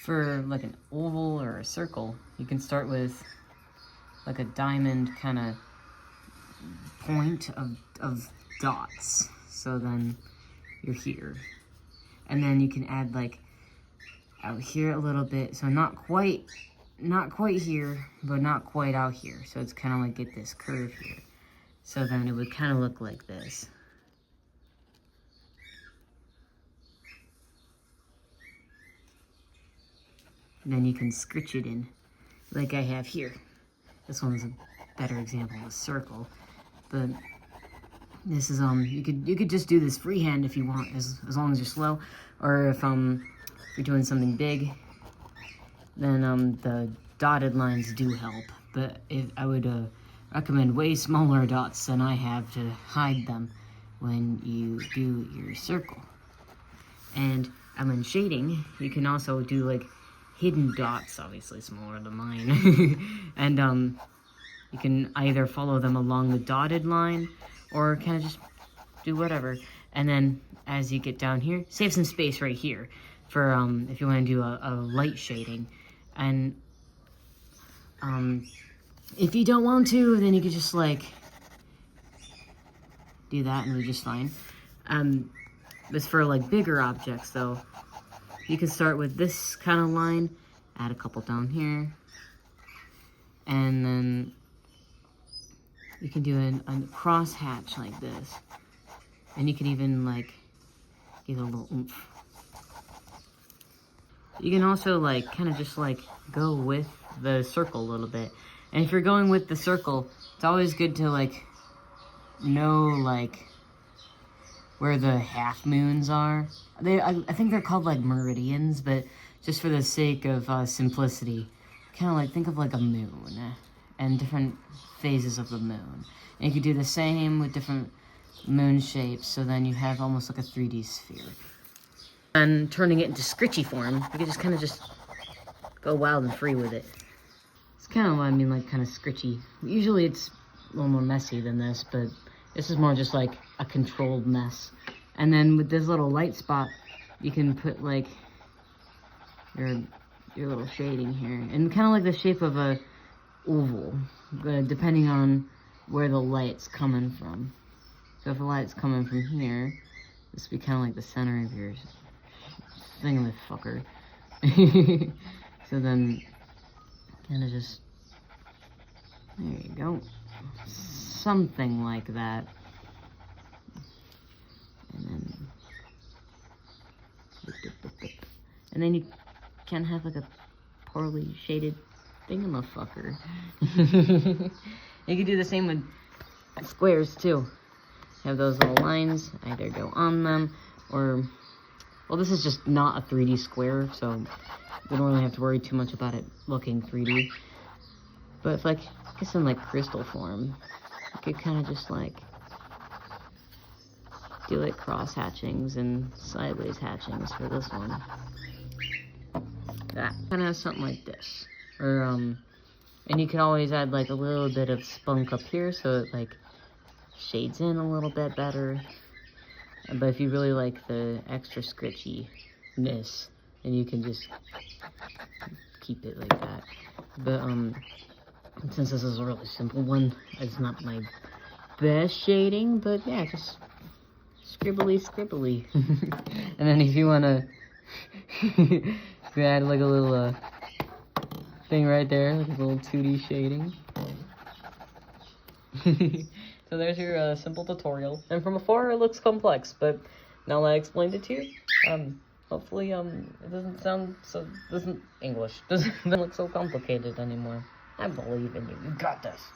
For like an oval or a circle, you can start with like a diamond kind of point of dots. So then you're here. And then you can add like out here a little bit. So not quite here, but not quite out here. So it's kind of like get this curve here. So then it would kind of look like this. And then you can scritch it in, like I have here. This one's a better example of a circle, but this is you could just do this freehand if you want, as long as you're slow, or if you're doing something big, then the dotted lines do help. But I would recommend way smaller dots than I have to hide them when you do your circle. And in shading, you can also do like hidden dots, obviously smaller than mine. And you can either follow them along the dotted line or kind of just do whatever. And then as you get down here, save some space right here for if you want to do a light shading. And if you don't want to, then you could just like do that and it'll be just fine. But for like bigger objects though, you can start with this kind of line, add a couple down here, and then you can do a cross hatch like this. And you can even like give it a little oomph. You can also like kind of just like go with the circle a little bit. And if you're going with the circle, it's always good to like know like where the half moons are. I think they're called like meridians, but just for the sake of simplicity, kind of like think of like a moon and different phases of the moon. And you could do the same with different moon shapes, so then you have almost like a 3D sphere. And turning it into scritchy form, you can just kind of just go wild and free with it. It's kind of what I mean, like kind of scritchy. Usually it's a little more messy than this, but this is more just like a controlled mess. And then with this little light spot, you can put like your little shading here. And kind of like the shape of a oval, depending on where the light's coming from. So if the light's coming from here, this would be kind of like the center of your thingamajigger. So then, kind of just, there you go. Something like that. And then you can have like a poorly shaded thingamajigger. You can do the same with squares too. Have those little lines, either go on them or, well, this is just not a 3D square, so we don't really have to worry too much about it looking 3D. But if like, I guess in like crystal form, you could kind of just like do like cross hatchings and sideways hatchings for this one. That kind of something like this, or and you can always add like a little bit of spunk up here so it like shades in a little bit better. But if you really like the extra scritchiness, then you can just keep it like that. But since this is a really simple one, it's not my best shading, but yeah, just scribbly. And then if you want to you add like a little thing right there, like a little 2D shading. So there's your simple tutorial. And from afar it looks complex, but now that I explained it to you, hopefully it doesn't sound so, English doesn't look so complicated anymore. I believe in you. You got this.